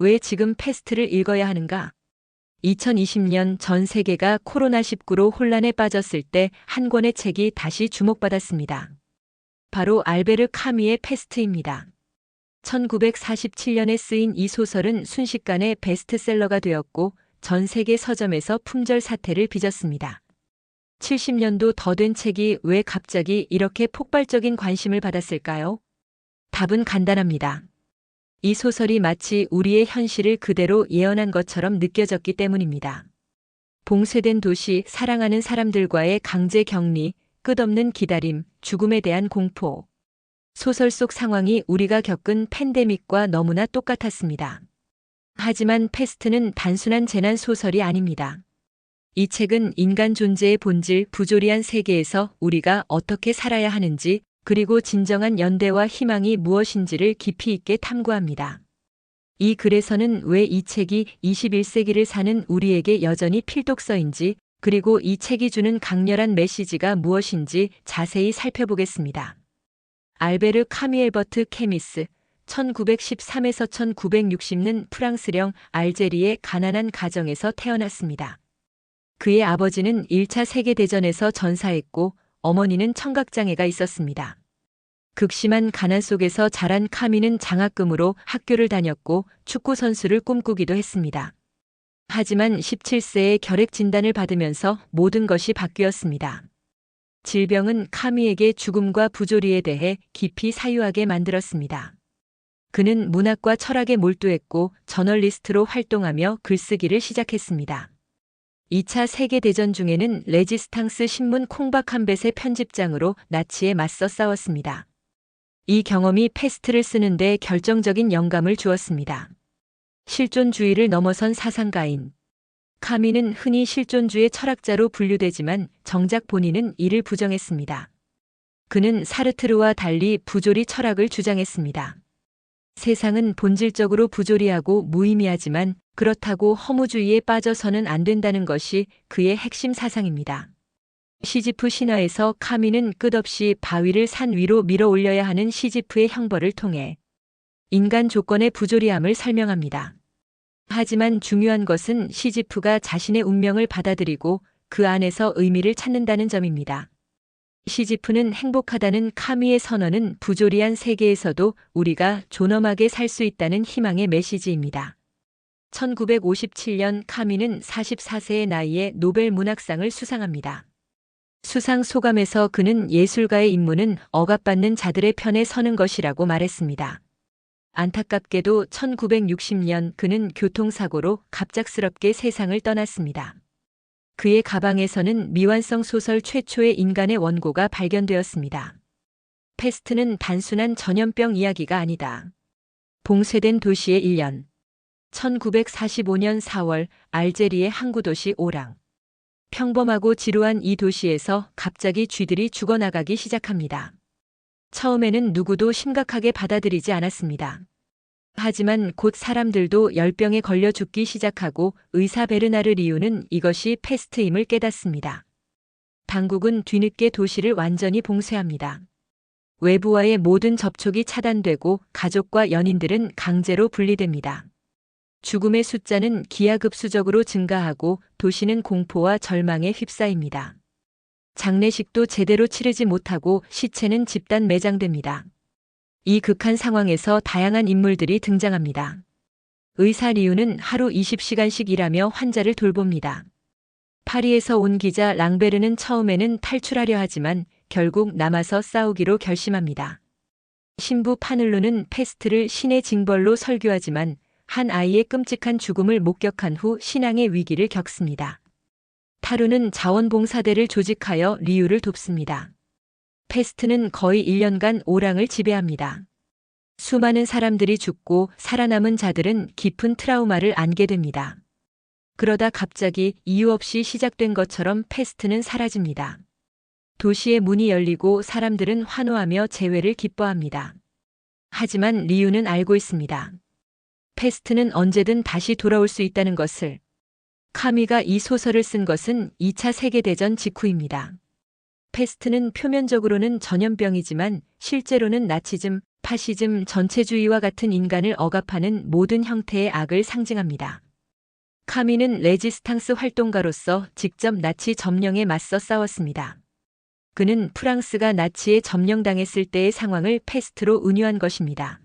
왜 지금 패스트를 읽어야 하는가? 2020년 전 세계가 코로나19로 혼란에 빠졌을 때 한 권의 책이 다시 주목받았습니다. 바로 알베르 카미의 패스트입니다. 1947년에 쓰인 이 소설은 순식간에 베스트셀러가 되었고 전 세계 서점에서 품절 사태를 빚었습니다. 70년도 더 된 책이 왜 갑자기 이렇게 폭발적인 관심을 받았을까요? 답은 간단합니다. 이 소설이 마치 우리의 현실을 그대로 예언한 것처럼 느껴졌기 때문입니다. 봉쇄된 도시, 사랑하는 사람들과의 강제 격리, 끝없는 기다림, 죽음에 대한 공포. 소설 속 상황이 우리가 겪은 팬데믹과 너무나 똑같았습니다. 하지만 패스트는 단순한 재난 소설이 아닙니다. 이 책은 인간 존재의 본질, 부조리한 세계에서 우리가 어떻게 살아야 하는지, 그리고 진정한 연대와 희망이 무엇인지를 깊이 있게 탐구합니다. 이 글에서는 왜 이 책이 21세기를 사는 우리에게 여전히 필독서인지, 그리고 이 책이 주는 강렬한 메시지가 무엇인지 자세히 살펴보겠습니다. 알베르 카미 엘버트 케미스, 1913에서 1960는 프랑스령 알제리의 가난한 가정에서 태어났습니다. 그의 아버지는 1차 세계대전에서 전사했고 어머니는 청각장애가 있었습니다. 극심한 가난 속에서 자란 카미는 장학금으로 학교를 다녔고 축구 선수를 꿈꾸기도 했습니다. 하지만 17세에 결핵 진단을 받으면서 모든 것이 바뀌었습니다. 질병은 카미에게 죽음과 부조리에 대해 깊이 사유하게 만들었습니다. 그는 문학과 철학에 몰두했고 저널리스트로 활동하며 글쓰기를 시작했습니다. 2차 세계대전 중에는 레지스탕스 신문 콩박 함벳의 편집장으로 나치에 맞서 싸웠습니다. 이 경험이 패스트를 쓰는데 결정적인 영감을 주었습니다. 실존주의를 넘어선 사상가인 카미는 흔히 실존주의 철학자로 분류되지만 정작 본인은 이를 부정했습니다. 그는 사르트르와 달리 부조리 철학을 주장했습니다. 세상은 본질적으로 부조리하고 무의미하지만 그렇다고 허무주의에 빠져서는 안 된다는 것이 그의 핵심 사상입니다. 시지프 신화에서 카미는 끝없이 바위를 산 위로 밀어 올려야 하는 시지프의 형벌을 통해 인간 조건의 부조리함을 설명합니다. 하지만 중요한 것은 시지프가 자신의 운명을 받아들이고 그 안에서 의미를 찾는다는 점입니다. 시지프는 행복하다는 카미의 선언은 부조리한 세계에서도 우리가 존엄하게 살 수 있다는 희망의 메시지입니다. 1957년 카미는 44세의 나이에 노벨 문학상을 수상합니다. 수상 소감에서 그는 예술가의 임무는 억압받는 자들의 편에 서는 것이라고 말했습니다. 안타깝게도 1960년 그는 교통사고로 갑작스럽게 세상을 떠났습니다. 그의 가방에서는 미완성 소설 최초의 인간의 원고가 발견되었습니다. 패스트는 단순한 전염병 이야기가 아니다. 봉쇄된 도시의 1년. 1945년 4월 알제리의 항구 도시 오랑. 평범하고 지루한 이 도시에서 갑자기 쥐들이 죽어나가기 시작합니다. 처음에는 누구도 심각하게 받아들이지 않았습니다. 하지만 곧 사람들도 열병에 걸려 죽기 시작하고 의사 베르나르 리우는 이것이 패스트임을 깨닫습니다. 당국은 뒤늦게 도시를 완전히 봉쇄합니다. 외부와의 모든 접촉이 차단되고 가족과 연인들은 강제로 분리됩니다. 죽음의 숫자는 기하급수적으로 증가하고 도시는 공포와 절망에 휩싸입니다. 장례식도 제대로 치르지 못하고 시체는 집단 매장됩니다. 이 극한 상황에서 다양한 인물들이 등장합니다. 의사 리우는 하루 20시간씩 일하며 환자를 돌봅니다. 파리에서 온 기자 랑베르는 처음에는 탈출하려 하지만 결국 남아서 싸우기로 결심합니다. 신부 파늘루는 패스트를 신의 징벌로 설교하지만 한 아이의 끔찍한 죽음을 목격한 후 신앙의 위기를 겪습니다. 타루는 자원봉사대를 조직하여 리우를 돕습니다. 패스트는 거의 1년간 오랑을 지배합니다. 수많은 사람들이 죽고 살아남은 자들은 깊은 트라우마를 안게 됩니다. 그러다 갑자기 이유 없이 시작된 것처럼 패스트는 사라집니다. 도시의 문이 열리고 사람들은 환호하며 재회를 기뻐합니다. 하지만 리우는 알고 있습니다. 패스트는 언제든 다시 돌아올 수 있다는 것을. 카미가 이 소설을 쓴 것은 2차 세계대전 직후입니다. 패스트는 표면적으로는 전염병이지만 실제로는 나치즘, 파시즘 전체주의와 같은 인간을 억압하는 모든 형태의 악을 상징합니다. 카미는 레지스탕스 활동가로서 직접 나치 점령에 맞서 싸웠습니다. 그는 프랑스가 나치에 점령당했을 때의 상황을 페스트로 은유한 것입니다.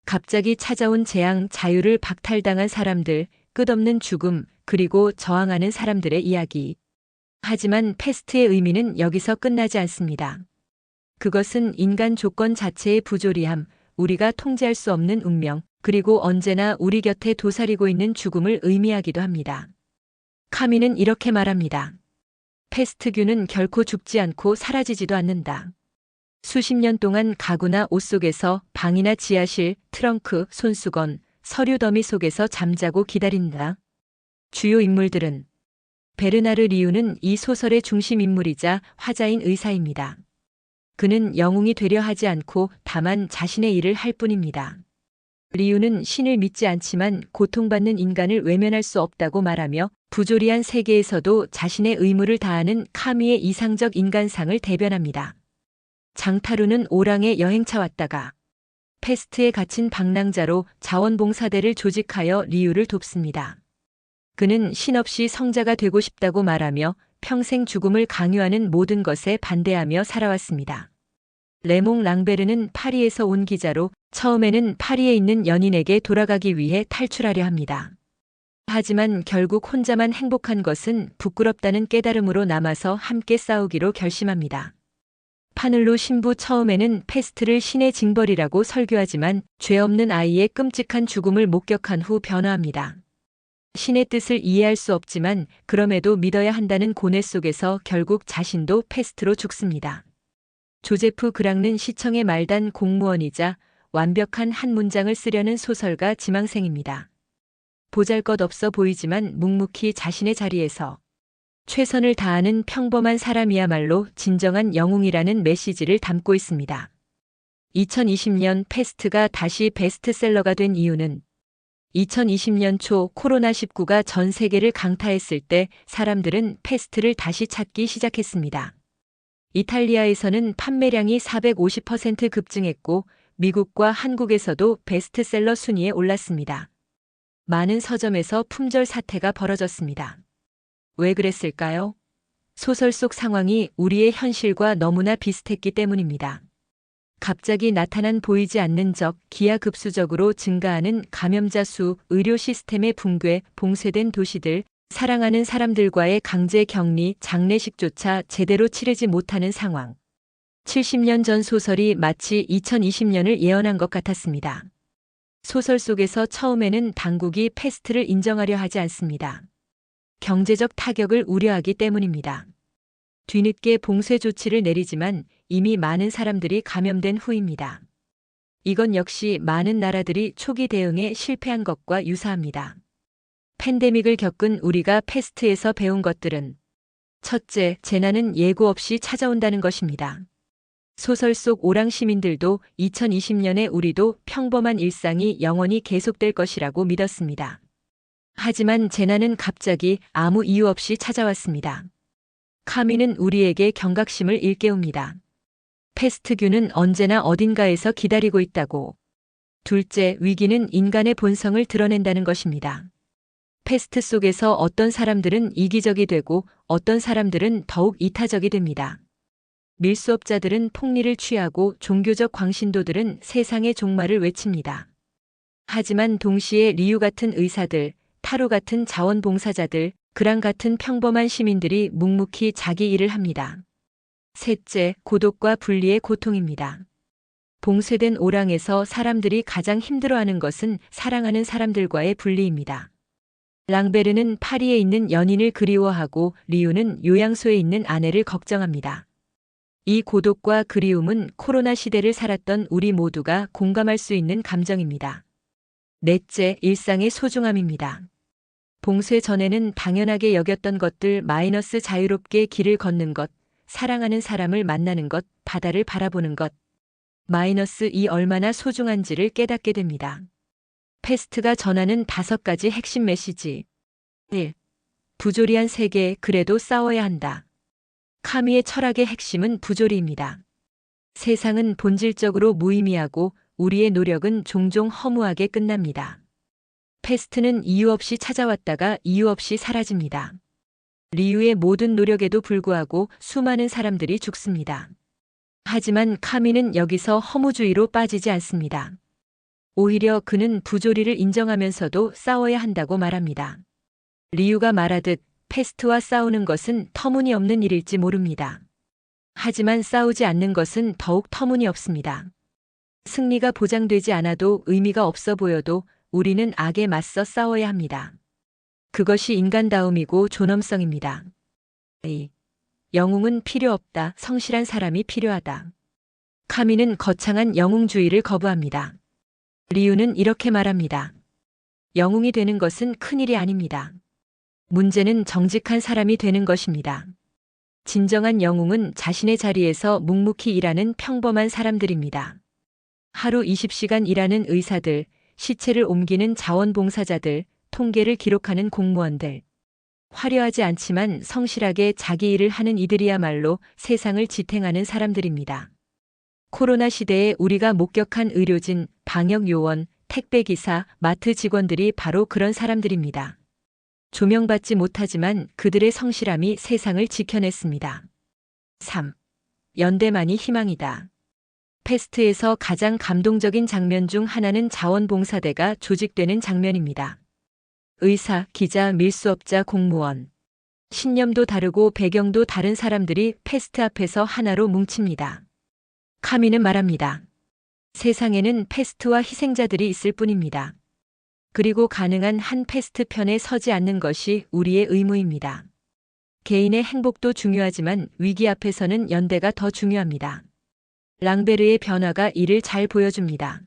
갑자기 찾아온 재앙, 자유를 박탈당한 사람들, 끝없는 죽음, 그리고 저항하는 사람들의 이야기. 하지만 페스트의 의미는 여기서 끝나지 않습니다. 그것은 인간 조건 자체의 부조리함, 우리가 통제할 수 없는 운명, 그리고 언제나 우리 곁에 도사리고 있는 죽음을 의미하기도 합니다. 카미는 이렇게 말합니다. 페스트균은 결코 죽지 않고 사라지지도 않는다. 수십 년 동안 가구나 옷 속에서, 방이나 지하실, 트렁크, 손수건, 서류 더미 속에서 잠자고 기다린다. 주요 인물들은 베르나르 리우는 이 소설의 중심 인물이자 화자인 의사입니다. 그는 영웅이 되려 하지 않고 다만 자신의 일을 할 뿐입니다. 리우는 신을 믿지 않지만 고통받는 인간을 외면할 수 없다고 말하며 부조리한 세계에서도 자신의 의무를 다하는 카미의 이상적 인간상을 대변합니다. 장타루는 오랑의 여행차 왔다가 페스트에 갇힌 방랑자로 자원봉사대를 조직하여 리우를 돕습니다. 그는 신없이 성자가 되고 싶다고 말하며 평생 죽음을 강요하는 모든 것에 반대하며 살아왔습니다. 레몽 랑베르는 파리에서 온 기자로 처음에는 파리에 있는 연인에게 돌아가기 위해 탈출하려 합니다. 하지만 결국 혼자만 행복한 것은 부끄럽다는 깨달음으로 남아서 함께 싸우기로 결심합니다. 파늘로 신부 처음에는 페스트를 신의 징벌이라고 설교하지만 죄 없는 아이의 끔찍한 죽음을 목격한 후 변화합니다. 신의 뜻을 이해할 수 없지만 그럼에도 믿어야 한다는 고뇌 속에서 결국 자신도 페스트로 죽습니다. 조제프 그랑는 시청의 말단 공무원이자 완벽한 한 문장을 쓰려는 소설가 지망생입니다. 보잘것없어 보이지만 묵묵히 자신의 자리에서 최선을 다하는 평범한 사람이야말로 진정한 영웅이라는 메시지를 담고 있습니다. 2020년 페스트가 다시 베스트셀러가 된 이유는 2020년 초 코로나19가 전 세계를 강타했을 때 사람들은 페스트를 다시 찾기 시작했습니다. 이탈리아에서는 판매량이 450% 급증했고 미국과 한국에서도 베스트셀러 순위에 올랐습니다. 많은 서점에서 품절 사태가 벌어졌습니다. 왜 그랬을까요? 소설 속 상황이 우리의 현실과 너무나 비슷했기 때문입니다. 갑자기 나타난 보이지 않는 적, 기하급수적으로 증가하는 감염자 수, 의료 시스템의 붕괴, 봉쇄된 도시들, 사랑하는 사람들과의 강제 격리, 장례식조차 제대로 치르지 못하는 상황. 70년 전 소설이 마치 2020년을 예언한 것 같았습니다. 소설 속에서 처음에는 당국이 패스트를 인정하려 하지 않습니다. 경제적 타격을 우려하기 때문입니다. 뒤늦게 봉쇄 조치를 내리지만 이미 많은 사람들이 감염된 후입니다. 이건 역시 많은 나라들이 초기 대응에 실패한 것과 유사합니다. 팬데믹을 겪은 우리가 패스트에서 배운 것들은 첫째, 재난은 예고 없이 찾아온다는 것입니다. 소설 속 오랑 시민들도 2020년에 우리도 평범한 일상이 영원히 계속될 것이라고 믿었습니다. 하지만 재난은 갑자기 아무 이유 없이 찾아왔습니다. 카미는 우리에게 경각심을 일깨웁니다. 패스트균은 언제나 어딘가에서 기다리고 있다고. 둘째, 위기는 인간의 본성을 드러낸다는 것입니다. 패스트 속에서 어떤 사람들은 이기적이 되고 어떤 사람들은 더욱 이타적이 됩니다. 밀수업자들은 폭리를 취하고 종교적 광신도들은 세상의 종말을 외칩니다. 하지만 동시에 리우 같은 의사들, 타로 같은 자원봉사자들, 그랑 같은 평범한 시민들이 묵묵히 자기 일을 합니다. 셋째, 고독과 분리의 고통입니다. 봉쇄된 오랑에서 사람들이 가장 힘들어하는 것은 사랑하는 사람들과의 분리입니다. 랑베르는 파리에 있는 연인을 그리워하고 리우는 요양소에 있는 아내를 걱정합니다. 이 고독과 그리움은 코로나 시대를 살았던 우리 모두가 공감할 수 있는 감정입니다. 넷째, 일상의 소중함입니다. 봉쇄 전에는 당연하게 여겼던 것들 마이너스 자유롭게 길을 걷는 것, 사랑하는 사람을 만나는 것, 바다를 바라보는 것. 마이너스 이 얼마나 소중한지를 깨닫게 됩니다. 패스트가 전하는 5가지 핵심 메시지. 1. 부조리한 세계, 그래도 싸워야 한다. 카미의 철학의 핵심은 부조리입니다. 세상은 본질적으로 무의미하고 우리의 노력은 종종 허무하게 끝납니다. 패스트는 이유 없이 찾아왔다가 이유 없이 사라집니다. 리우의 모든 노력에도 불구하고 수많은 사람들이 죽습니다. 하지만 카미는 여기서 허무주의로 빠지지 않습니다. 오히려 그는 부조리를 인정하면서도 싸워야 한다고 말합니다. 리우가 말하듯 패스트와 싸우는 것은 터무니없는 일일지 모릅니다. 하지만 싸우지 않는 것은 더욱 터무니없습니다. 승리가 보장되지 않아도 의미가 없어 보여도 우리는 악에 맞서 싸워야 합니다. 그것이 인간다움이고 존엄성입니다. 영웅은 필요 없다. 성실한 사람이 필요하다. 카미는 거창한 영웅주의를 거부합니다. 리우는 이렇게 말합니다. 영웅이 되는 것은 큰일이 아닙니다. 문제는 정직한 사람이 되는 것입니다. 진정한 영웅은 자신의 자리에서 묵묵히 일하는 평범한 사람들입니다. 하루 20시간 일하는 의사들, 시체를 옮기는 자원봉사자들, 통계를 기록하는 공무원들. 화려하지 않지만 성실하게 자기 일을 하는 이들이야말로 세상을 지탱하는 사람들입니다. 코로나 시대에 우리가 목격한 의료진, 방역요원, 택배기사, 마트 직원들이 바로 그런 사람들입니다. 조명받지 못하지만 그들의 성실함이 세상을 지켜냈습니다. 3. 연대만이 희망이다. 패스트에서 가장 감동적인 장면 중 하나는 자원봉사대가 조직되는 장면입니다. 의사, 기자, 밀수업자, 공무원. 신념도 다르고 배경도 다른 사람들이 패스트 앞에서 하나로 뭉칩니다. 카미는 말합니다. 세상에는 패스트와 희생자들이 있을 뿐입니다. 그리고 가능한 한 패스트 편에 서지 않는 것이 우리의 의무입니다. 개인의 행복도 중요하지만 위기 앞에서는 연대가 더 중요합니다. 랑베르의 변화가 이를 잘 보여줍니다.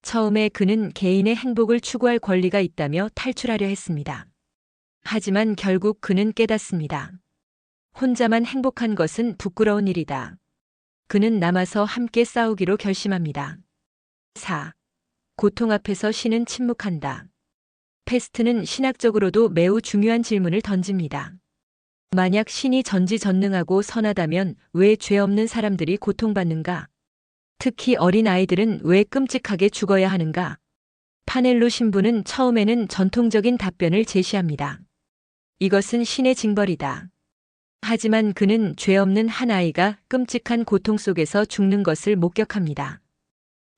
처음에 그는 개인의 행복을 추구할 권리가 있다며 탈출하려 했습니다. 하지만 결국 그는 깨닫습니다. 혼자만 행복한 것은 부끄러운 일이다. 그는 남아서 함께 싸우기로 결심합니다. 4. 고통 앞에서 신은 침묵한다. 패스트는 신학적으로도 매우 중요한 질문을 던집니다. 만약 신이 전지전능하고 선하다면 왜 죄 없는 사람들이 고통받는가? 특히 어린 아이들은 왜 끔찍하게 죽어야 하는가? 파넬로 신부는 처음에는 전통적인 답변을 제시합니다. 이것은 신의 징벌이다. 하지만 그는 죄 없는 한 아이가 끔찍한 고통 속에서 죽는 것을 목격합니다.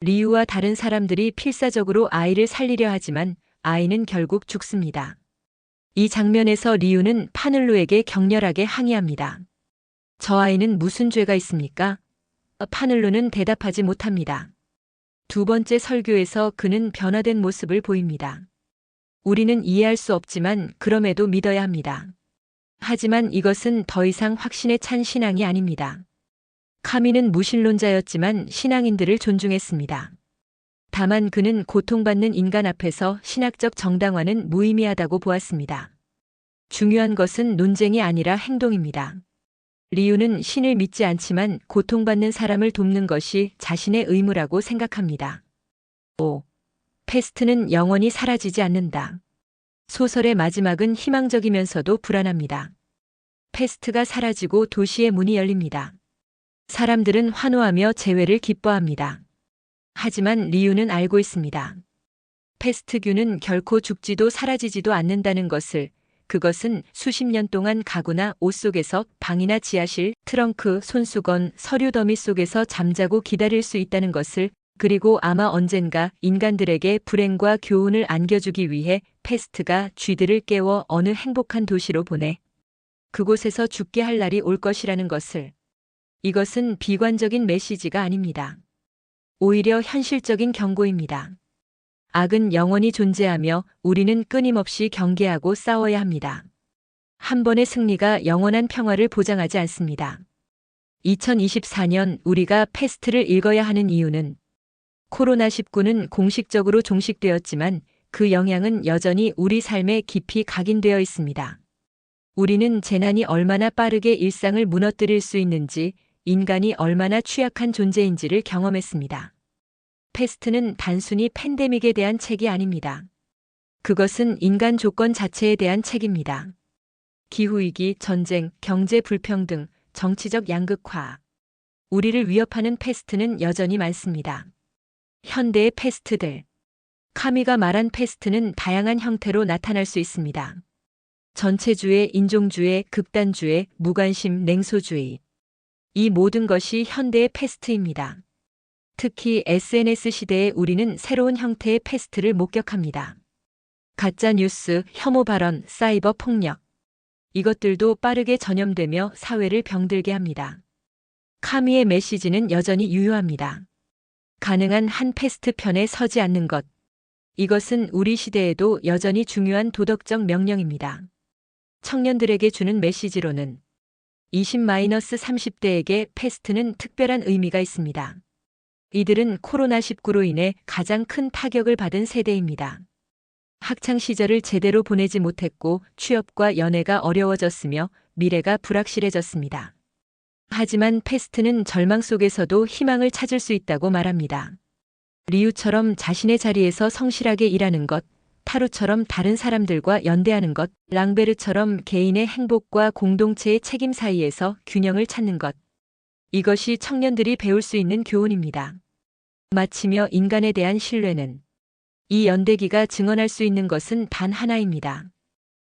리우와 다른 사람들이 필사적으로 아이를 살리려 하지만 아이는 결국 죽습니다. 이 장면에서 리우는 파늘로에게 격렬하게 항의합니다. 저 아이는 무슨 죄가 있습니까? 파늘로는 대답하지 못합니다. 두 번째 설교에서 그는 변화된 모습을 보입니다. 우리는 이해할 수 없지만 그럼에도 믿어야 합니다. 하지만 이것은 더 이상 확신에 찬 신앙이 아닙니다. 카미는 무신론자였지만 신앙인들을 존중했습니다. 다만 그는 고통받는 인간 앞에서 신학적 정당화는 무의미하다고 보았습니다. 중요한 것은 논쟁이 아니라 행동입니다. 리우는 신을 믿지 않지만 고통받는 사람을 돕는 것이 자신의 의무라고 생각합니다. 5. 패스트는 영원히 사라지지 않는다. 소설의 마지막은 희망적이면서도 불안합니다. 패스트가 사라지고 도시의 문이 열립니다. 사람들은 환호하며 재회를 기뻐합니다. 하지만 리우는 알고 있습니다. 패스트균은 결코 죽지도 사라지지도 않는다는 것을. 그것은 수십 년 동안 가구나 옷 속에서 방이나 지하실, 트렁크, 손수건, 서류 더미 속에서 잠자고 기다릴 수 있다는 것을. 그리고 아마 언젠가 인간들에게 불행과 교훈을 안겨주기 위해 패스트가 쥐들을 깨워 어느 행복한 도시로 보내. 그곳에서 죽게 할 날이 올 것이라는 것을. 이것은 비관적인 메시지가 아닙니다. 오히려 현실적인 경고입니다. 악은 영원히 존재하며 우리는 끊임없이 경계하고 싸워야 합니다. 한 번의 승리가 영원한 평화를 보장하지 않습니다. 2024년 우리가 패스트를 읽어야 하는 이유는 코로나19는 공식적으로 종식되었지만 그 영향은 여전히 우리 삶에 깊이 각인되어 있습니다. 우리는 재난이 얼마나 빠르게 일상을 무너뜨릴 수 있는지, 인간이 얼마나 취약한 존재인지를 경험했습니다. 패스트는 단순히 팬데믹에 대한 책이 아닙니다. 그것은 인간 조건 자체에 대한 책입니다. 기후위기, 전쟁, 경제 불평등, 정치적 양극화. 우리를 위협하는 패스트는 여전히 많습니다. 현대의 패스트들. 카미가 말한 패스트는 다양한 형태로 나타날 수 있습니다. 전체주의, 인종주의, 극단주의, 무관심, 냉소주의. 이 모든 것이 현대의 패스트입니다. 특히 SNS 시대에 우리는 새로운 형태의 패스트를 목격합니다. 가짜 뉴스, 혐오 발언, 사이버 폭력. 이것들도 빠르게 전염되며 사회를 병들게 합니다. 카미의 메시지는 여전히 유효합니다. 가능한 한 패스트 편에 서지 않는 것. 이것은 우리 시대에도 여전히 중요한 도덕적 명령입니다. 청년들에게 주는 메시지로는 20-30대에게 패스트는 특별한 의미가 있습니다. 이들은 코로나19로 인해 가장 큰 타격을 받은 세대입니다. 학창 시절을 제대로 보내지 못했고 취업과 연애가 어려워졌으며 미래가 불확실해졌습니다. 하지만 패스트는 절망 속에서도 희망을 찾을 수 있다고 말합니다. 리우처럼 자신의 자리에서 성실하게 일하는 것, 타루처럼 다른 사람들과 연대하는 것, 랑베르처럼 개인의 행복과 공동체의 책임 사이에서 균형을 찾는 것. 이것이 청년들이 배울 수 있는 교훈입니다. 마치며 인간에 대한 신뢰는 이 연대기가 증언할 수 있는 것은 단 하나입니다.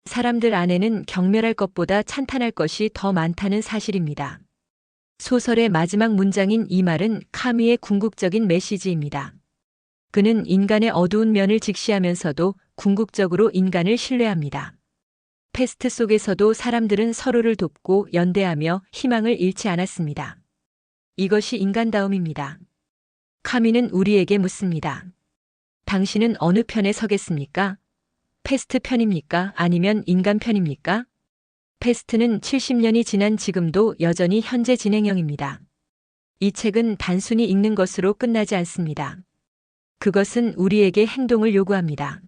사람들 안에는 경멸할 것보다 찬탄할 것이 더 많다는 사실입니다. 소설의 마지막 문장인 이 말은 카미의 궁극적인 메시지입니다. 그는 인간의 어두운 면을 직시하면서도 궁극적으로 인간을 신뢰합니다. 패스트 속에서도 사람들은 서로를 돕고 연대하며 희망을 잃지 않았습니다. 이것이 인간다움입니다. 카미는 우리에게 묻습니다. 당신은 어느 편에 서겠습니까? 패스트 편입니까? 아니면 인간 편입니까? 패스트는 70년이 지난 지금도 여전히 현재 진행형입니다. 이 책은 단순히 읽는 것으로 끝나지 않습니다. 그것은 우리에게 행동을 요구합니다.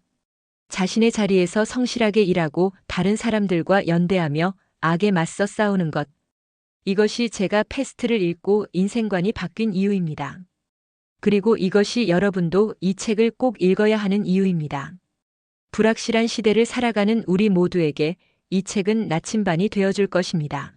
자신의 자리에서 성실하게 일하고 다른 사람들과 연대하며 악에 맞서 싸우는 것. 이것이 제가 패스트를 읽고 인생관이 바뀐 이유입니다. 그리고 이것이 여러분도 이 책을 꼭 읽어야 하는 이유입니다. 불확실한 시대를 살아가는 우리 모두에게 이 책은 나침반이 되어줄 것입니다.